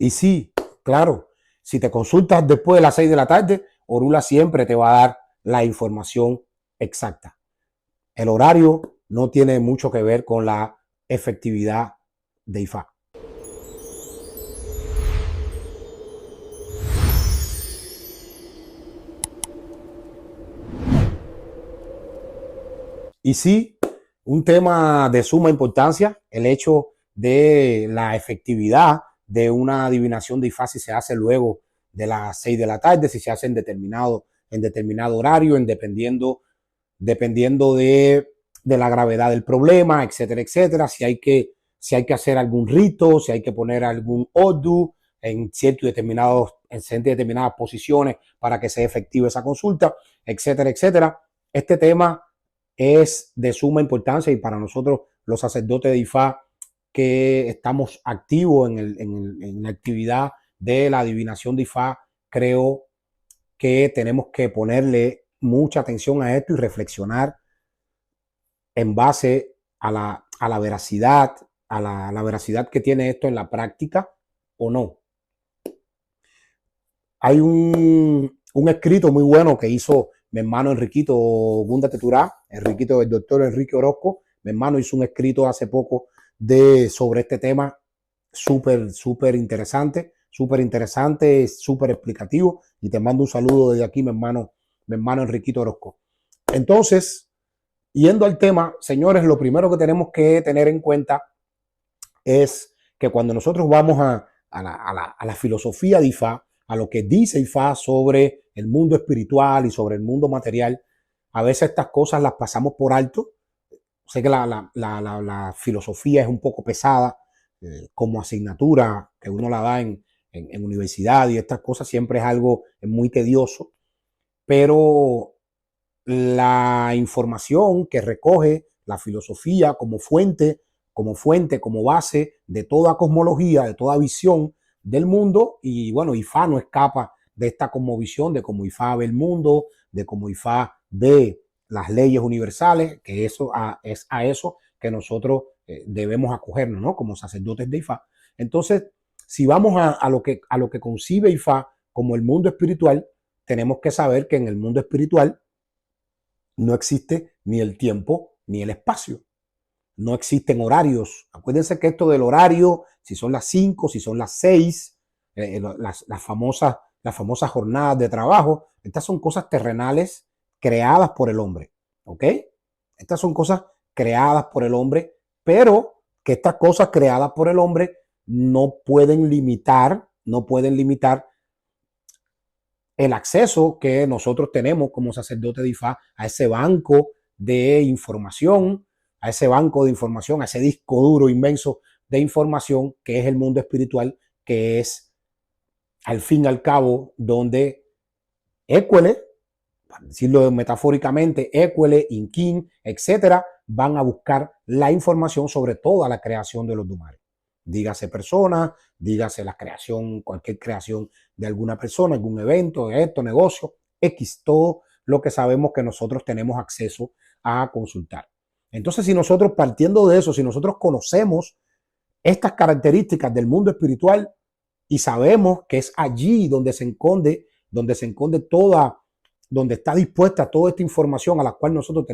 Y sí, claro, si te consultas después de las 6 de la tarde, Orula siempre te va a dar la información exacta. El horario no tiene mucho que ver con la efectividad de IFA. Y sí, un tema de suma importancia, el hecho de la efectividad de una adivinación de IFA si se hace luego de las 6 de la tarde, si se hace en determinado horario, dependiendo de la gravedad del problema, etcétera, etcétera. Si hay que hacer algún rito, si hay que poner algún oddu en ciertas determinadas posiciones para que sea efectiva esa consulta, etcétera, etcétera. Este tema es de suma importancia y para nosotros los sacerdotes de IFA que estamos activos en la actividad de la adivinación de IFA, creo que tenemos que ponerle mucha atención a esto y reflexionar en base a la veracidad, la veracidad que tiene esto en la práctica o no. Hay un escrito muy bueno que hizo mi hermano Enriquito Gunda Teturá, el doctor Enrique Orozco. Mi hermano hizo un escrito hace poco sobre este tema súper interesante, súper explicativo. Y te mando un saludo desde aquí, mi hermano Enriquito Orozco. Entonces, yendo al tema, señores, lo primero que tenemos que tener en cuenta es que cuando nosotros vamos a la filosofía de IFA, a lo que dice IFA sobre el mundo espiritual y sobre el mundo material, a veces estas cosas las pasamos por alto. Sé que la filosofía es un poco pesada como asignatura que uno la da en universidad y estas cosas siempre es algo muy tedioso, pero la información que recoge la filosofía como base de toda cosmología, de toda visión del mundo. Y bueno, IFA no escapa de esta cosmovisión, de cómo IFA ve el mundo, de cómo IFA ve las leyes universales, que es a eso que nosotros debemos acogernos, ¿no? Como sacerdotes de IFA. Entonces, si vamos a lo que concibe IFA como el mundo espiritual, tenemos que saber que en el mundo espiritual no existe ni el tiempo ni el espacio. No existen horarios. Acuérdense que esto del horario, si son las 5, si son las 6, las famosas jornadas de trabajo, estas son cosas terrenales creadas por el hombre. ¿Ok? Estas son cosas creadas por el hombre, pero que estas cosas creadas por el hombre no pueden limitar el acceso que nosotros tenemos como sacerdotes de IFA a ese banco de información, a ese disco duro inmenso de información que es el mundo espiritual, que es al fin y al cabo donde Écuele, para decirlo metafóricamente, Écuele, Inquín, etcétera, van a buscar la información sobre toda la creación de los Dumares. Dígase persona, dígase la creación, cualquier creación de alguna persona, algún evento, negocio, X, todo lo que sabemos que nosotros tenemos acceso a consultar. Entonces, si nosotros partiendo de eso, si nosotros conocemos estas características del mundo espiritual y sabemos que es allí donde se esconde donde está dispuesta toda esta información a la cual nosotros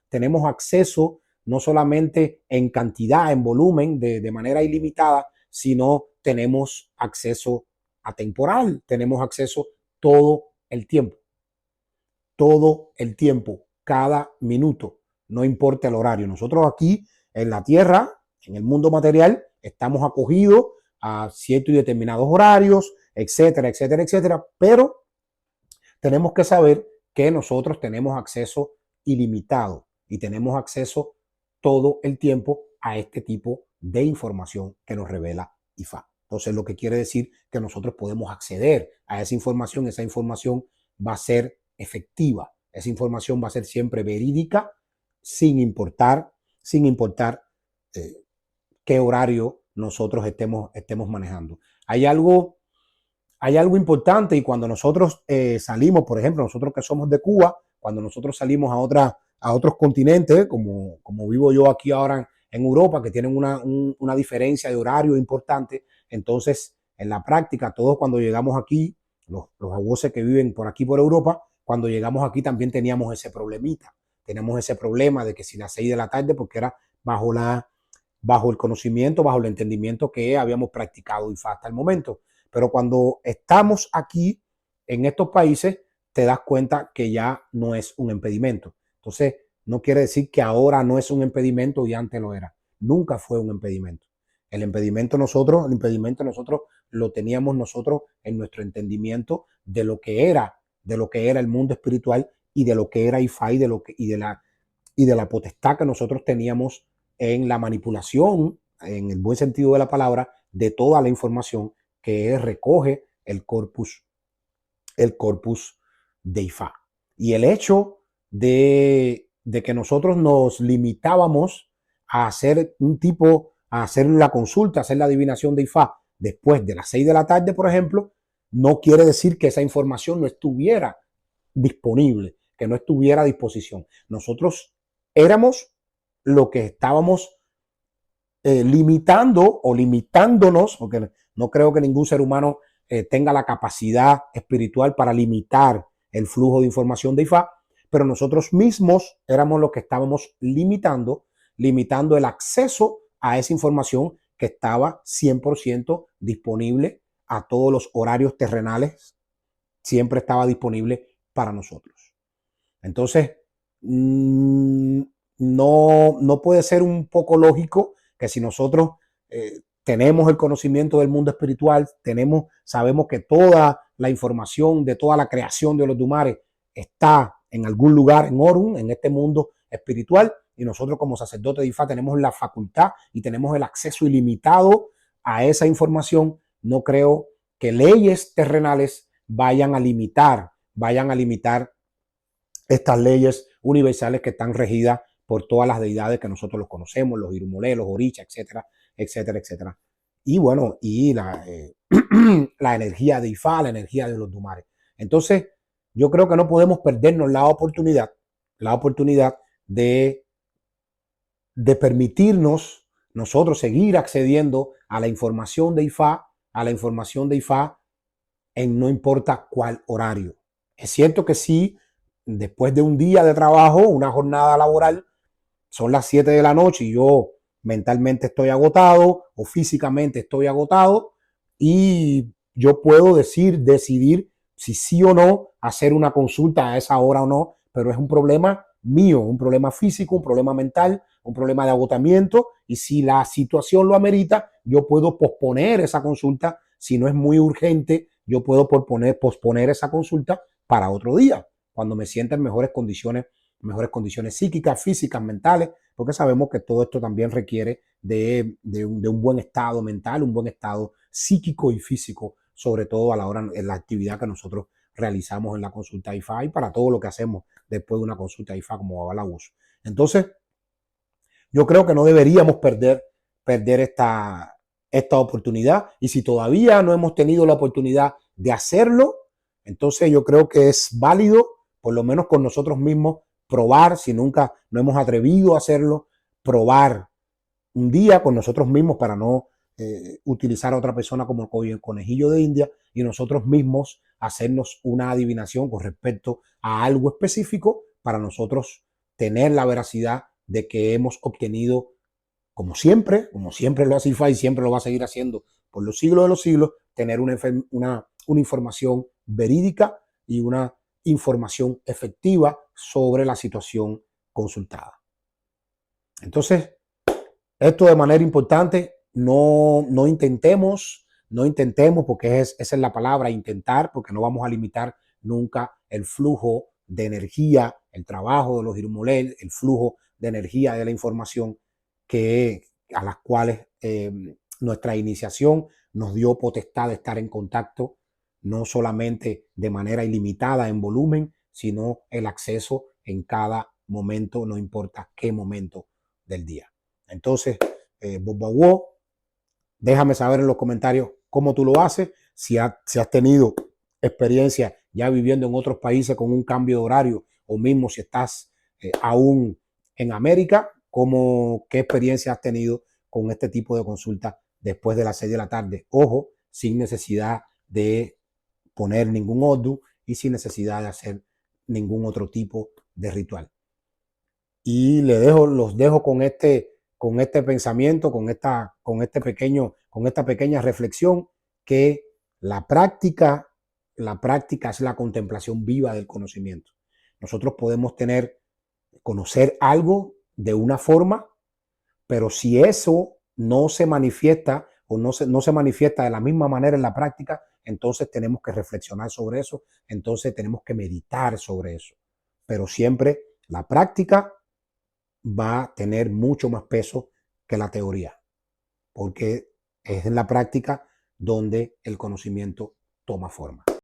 tenemos acceso, no solamente en cantidad, en volumen, de manera ilimitada, sino tenemos acceso atemporal, tenemos acceso todo el cada minuto, no importa el horario. Nosotros aquí en la Tierra, en el mundo material, estamos acogidos a ciertos y determinados horarios, etcétera, etcétera, etcétera, pero tenemos que saber que nosotros tenemos acceso ilimitado y tenemos acceso todo el tiempo a este tipo de información que nos revela IFA. Entonces, lo que quiere decir que nosotros podemos acceder a esa información va a ser efectiva, esa información va a ser siempre verídica, sin importar qué horario nosotros estemos manejando. Hay algo importante y cuando nosotros salimos, por ejemplo, nosotros que somos de Cuba, cuando nosotros salimos a otros continentes, como vivo yo aquí ahora en Europa, que tienen una diferencia de horario importante, entonces en la práctica, todos cuando llegamos aquí, los aguaces que viven por aquí, por Europa, cuando llegamos aquí también teníamos ese problemita. Tenemos ese problema de que si las 6 de la tarde, porque era bajo el conocimiento, bajo el entendimiento que habíamos practicado IFA hasta el momento. Pero cuando estamos aquí en estos países, te das cuenta que ya no es un impedimento. Entonces, no quiere decir que ahora no es un impedimento y antes lo era. Nunca fue un impedimento. El impedimento nosotros lo teníamos nosotros en nuestro entendimiento de lo que era el mundo espiritual y de lo que era IFA y de la potestad que nosotros teníamos en la manipulación, en el buen sentido de la palabra, de toda la información que recoge el corpus de IFA. Y el hecho de que nosotros nos limitábamos a hacer a hacer la consulta, a hacer la adivinación de IFA después de las 6 de la tarde, por ejemplo, no quiere decir que esa información no estuviera disponible, que no estuviera a disposición. Nosotros éramos lo que estábamos limitando o limitándonos, porque no creo que ningún ser humano tenga la capacidad espiritual para limitar el flujo de información de IFA, pero nosotros mismos éramos los que estábamos limitando el acceso a esa información que estaba 100% disponible a todos los horarios terrenales, siempre estaba disponible para nosotros. Entonces, no puede ser un poco lógico que si nosotros tenemos el conocimiento del mundo espiritual, sabemos que toda la información de toda la creación de los Dumares está en algún lugar en Orun, en este mundo espiritual, y nosotros como sacerdotes de IFA tenemos la facultad y tenemos el acceso ilimitado a esa información. No creo que leyes terrenales vayan a limitar estas leyes universales que están regidas por todas las deidades que nosotros los conocemos, los Irumolé, los Orichas, etcétera, etcétera, etcétera. Y bueno, y la energía de IFA, la energía de los Dumares. Entonces, yo creo que no podemos perdernos la oportunidad de permitirnos nosotros seguir accediendo a la información de IFA, en no importa cuál horario. Es cierto que sí, después de un día de trabajo, una jornada laboral, son las 7 de la noche y yo mentalmente estoy agotado o físicamente estoy agotado y yo puedo decidir si sí o no hacer una consulta a esa hora o no, pero es un problema mío, un problema físico, un problema mental, un problema de agotamiento, y si la situación lo amerita, yo puedo posponer esa consulta. Si no es muy urgente, yo puedo posponer esa consulta para otro día, cuando me sienta en mejores condiciones psíquicas, físicas, mentales, porque sabemos que todo esto también requiere de un buen estado mental, un buen estado psíquico y físico, sobre todo a la hora en la actividad que nosotros realizamos en la consulta IFA y para todo lo que hacemos después de una consulta IFA como Babalaguzo. Entonces, yo creo que no deberíamos perder esta oportunidad, y si todavía no hemos tenido la oportunidad de hacerlo, entonces yo creo que es válido, por lo menos con nosotros mismos, probar, si nunca no hemos atrevido a hacerlo, probar un día con nosotros mismos para no utilizar a otra persona como el conejillo de India, y nosotros mismos hacernos una adivinación con respecto a algo específico para nosotros tener la veracidad de que hemos obtenido, como siempre lo hace IFA y siempre lo va a seguir haciendo por los siglos de los siglos, tener una información verídica y una información efectiva sobre la situación consultada. Entonces, esto de manera importante, no intentemos, porque esa es la palabra, intentar, porque no vamos a limitar nunca el flujo de energía, el trabajo de los Irumolel, el flujo de energía de la información a las cuales nuestra iniciación nos dio potestad de estar en contacto, no solamente de manera ilimitada en volumen, sino el acceso en cada momento, no importa qué momento del día. Entonces, Bob, déjame saber en los comentarios cómo tú lo haces, si has tenido experiencia ya viviendo en otros países con un cambio de horario, o mismo si estás aún en América, qué experiencia has tenido con este tipo de consulta después de las 6 de la tarde. Ojo, sin necesidad de poner ningún oddu y sin necesidad de hacer ningún otro tipo de ritual. Y los dejo con este pensamiento, con esta pequeña reflexión, que la práctica es la contemplación viva del conocimiento. Nosotros podemos conocer algo de una forma, pero si eso no se manifiesta o no se manifiesta de la misma manera en la práctica, entonces tenemos que reflexionar sobre eso, entonces tenemos que meditar sobre eso. Pero siempre la práctica va a tener mucho más peso que la teoría, porque es en la práctica donde el conocimiento toma forma.